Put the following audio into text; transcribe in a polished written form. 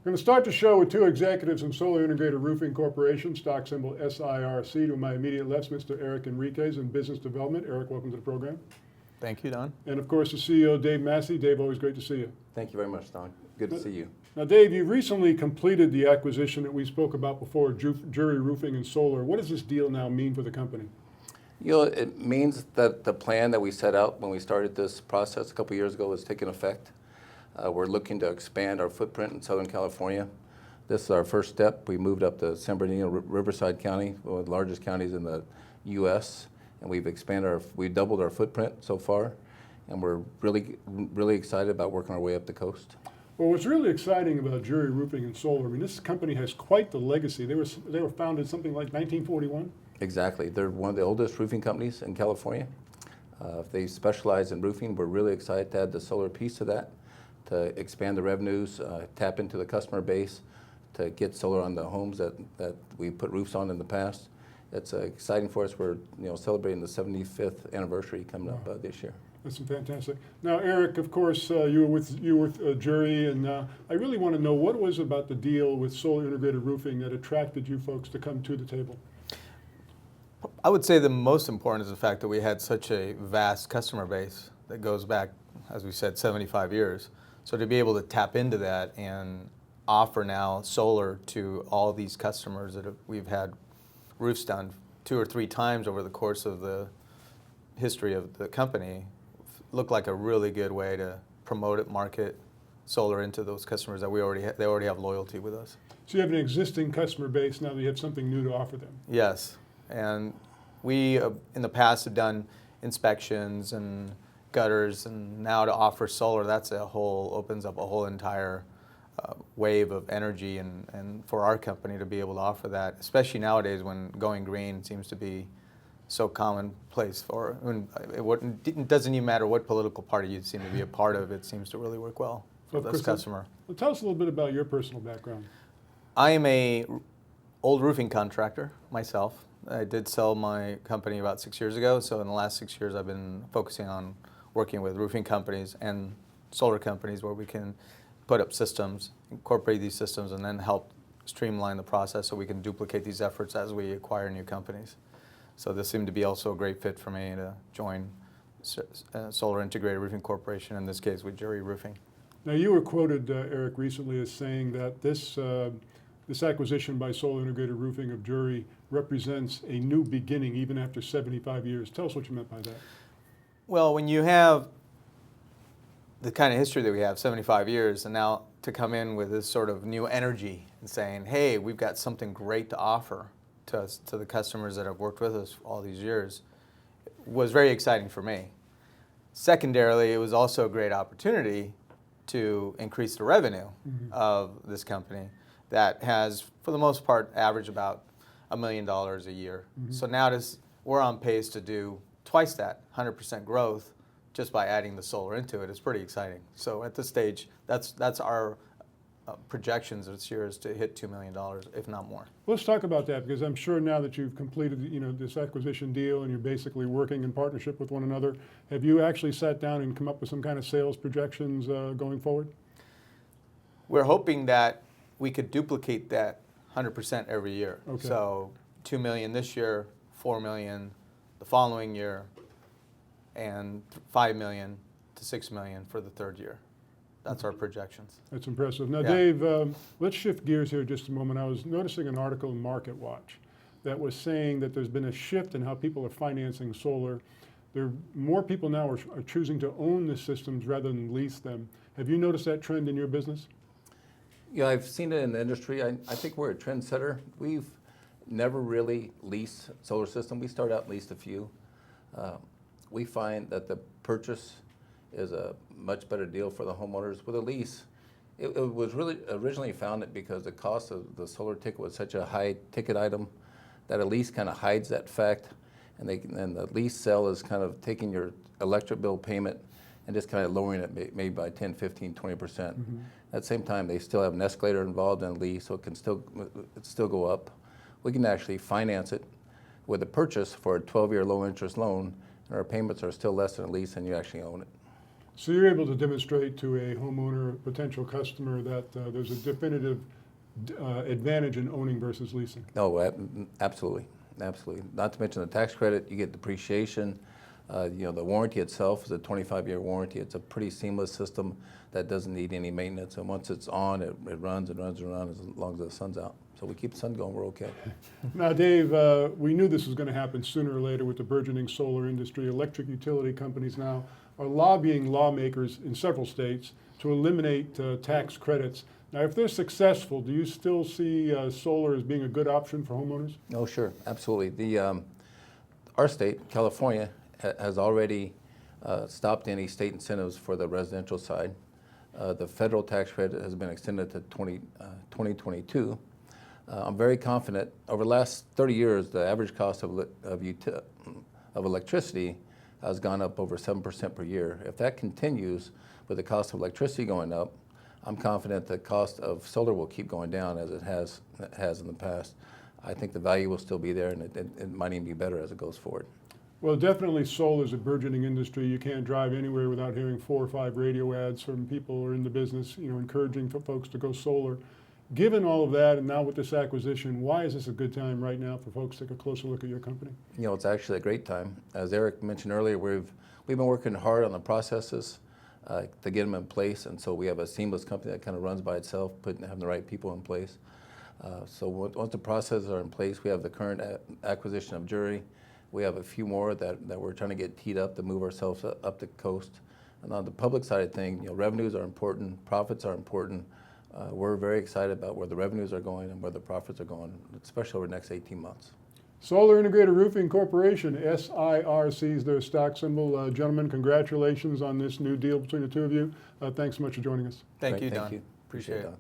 We're going to start the show with two executives from Solar Integrated Roofing Corporation, stock symbol SIRC. To my immediate left, Mr. Eric Enriquez in business development. Eric, welcome to the program. Thank you, Don. And of course, the CEO, Dave Massey. Dave, always great to see you. Thank you very much, Don. Good to see you. Now, Dave, you recently completed the acquisition that we spoke about before, Jure Roofing and Solar. What does this deal now mean for the company? You know, it means that the plan that we set out when we started this process a couple years ago is taking effect. We're looking to expand our footprint in Southern California. This is our first step. We moved up to San Bernardino, Riverside County, one of the largest counties in the U.S., and we've doubled our footprint so far, and we're really excited about working our way up the coast. Well, what's really exciting about Jure Roofing and Solar, I mean, this company has quite the legacy. They were founded something like 1941. Exactly. They're one of the oldest roofing companies in California. They specialize in roofing. We're really excited to add the solar piece to that, to expand the revenues, tap into the customer base, to get solar on the homes that we put roofs on in the past. It's exciting for us. We're celebrating the 75th anniversary coming up this year. That's fantastic. Now, Eric, of course, you were with Jure, and I really want to know what was about the deal with Solar Integrated Roofing that attracted you folks to come to the table. I would say the most important is the fact that we had such a vast customer base that goes back, as we said, 75 years. So to be able to tap into that and offer now solar to all these customers that we've had roofs done 2 or 3 times over the course of the history of the company looked like a really good way to promote it, market solar into those customers that they already have loyalty with us. So you have an existing customer base, now that you have something new to offer them. Yes, and we in the past have done inspections and gutters, and now to offer solar, opens up a whole entire wave of energy and for our company to be able to offer that, especially nowadays when going green seems to be so commonplace it doesn't even matter what political party you seem to be a part of, it seems to really work well for this customer. Well, tell us a little bit about your personal background. I am a old roofing contractor myself. I did sell my company about 6 years ago, so in the last 6 years I've been focusing on working with roofing companies and solar companies where we can put up systems, incorporate these systems, and then help streamline the process so we can duplicate these efforts as we acquire new companies. So this seemed to be also a great fit for me to join Solar Integrated Roofing Corporation, in this case with Jure Roofing. Now, you were quoted, Eric, recently as saying that this acquisition by Solar Integrated Roofing of Jure represents a new beginning even after 75 years. Tell us what you meant by that. Well, when you have the kind of history that we have, 75 years, and now to come in with this sort of new energy and saying, hey, we've got something great to offer to the customers that have worked with us all these years, was very exciting for me. Secondarily, it was also a great opportunity to increase the revenue of this company that has, for the most part, averaged about $1 million a year. So now we're on pace to do twice that, 100% growth, just by adding the solar into it. It's pretty exciting. So at this stage, that's our projections this year is to hit $2 million, if not more. Let's talk about that, because I'm sure now that you've completed this acquisition deal and you're basically working in partnership with one another, have you actually sat down and come up with some kind of sales projections going forward? We're hoping that we could duplicate that 100% every year. Okay. So $2 million this year, $4 million the following year, and $5 million to $6 million for the third year. That's our projections. That's impressive. Now, Yeah. Dave, let's shift gears here just a moment. I was noticing an article in MarketWatch that was saying that there's been a shift in how people are financing solar. More people now are choosing to own the systems rather than lease them. Have you noticed that trend in your business? Yeah, I've seen it in the industry. I think we're a trendsetter. We've never really leased solar system. We started out and leased a few. We find that the purchase is a much better deal for the homeowners. With a lease, it was really originally founded because the cost of the solar ticket was such a high ticket item that a lease kind of hides that fact, and the lease sale is kind of taking your electric bill payment and just kind of lowering it maybe by 10, 15, 20%. At the same time, they still have an escalator involved in a lease, so it can still go up. We can actually finance it with a purchase for a 12-year low-interest loan, and our payments are still less than a lease, and you actually own it. So you're able to demonstrate to a homeowner, potential customer, that there's a definitive advantage in owning versus leasing. No, absolutely, absolutely. Not to mention the tax credit, you get depreciation. The warranty itself is a 25-year warranty. It's a pretty seamless system that doesn't need any maintenance. And once it's on, it runs and runs and runs as long as the sun's out. So we keep the sun going, we're okay. Now, Dave, we knew this was going to happen sooner or later with the burgeoning solar industry. Electric utility companies now are lobbying lawmakers in several states to eliminate tax credits. Now, if they're successful, do you still see solar as being a good option for homeowners? Oh, sure, absolutely. Our state, California, has already stopped any state incentives for the residential side. The federal tax credit has been extended to 2022. I'm very confident over the last 30 years, the average cost of electricity has gone up over 7% per year. If that continues with the cost of electricity going up, I'm confident the cost of solar will keep going down as it has in the past. I think the value will still be there, and it might even be better as it goes forward. Well, definitely solar is a burgeoning industry. You can't drive anywhere without hearing 4 or 5 radio ads from people who are in the business, encouraging folks to go solar. Given all of that, and now with this acquisition, why is this a good time right now for folks to take a closer look at your company? It's actually a great time. As Eric mentioned earlier, we've been working hard on the processes to get them in place, and so we have a seamless company that kind of runs by itself, having the right people in place. So once the processes are in place, we have the current acquisition of Jure. We have a few more that we're trying to get teed up to move ourselves up the coast. And on the public side of things, revenues are important, profits are important. We're very excited about where the revenues are going and where the profits are going, especially over the next 18 months. Solar Integrated Roofing Corporation, SIRC is their stock symbol. Gentlemen, congratulations on this new deal between the two of you. Thanks so much for joining us. Thank you, Thank Don. you. Appreciate it. Don.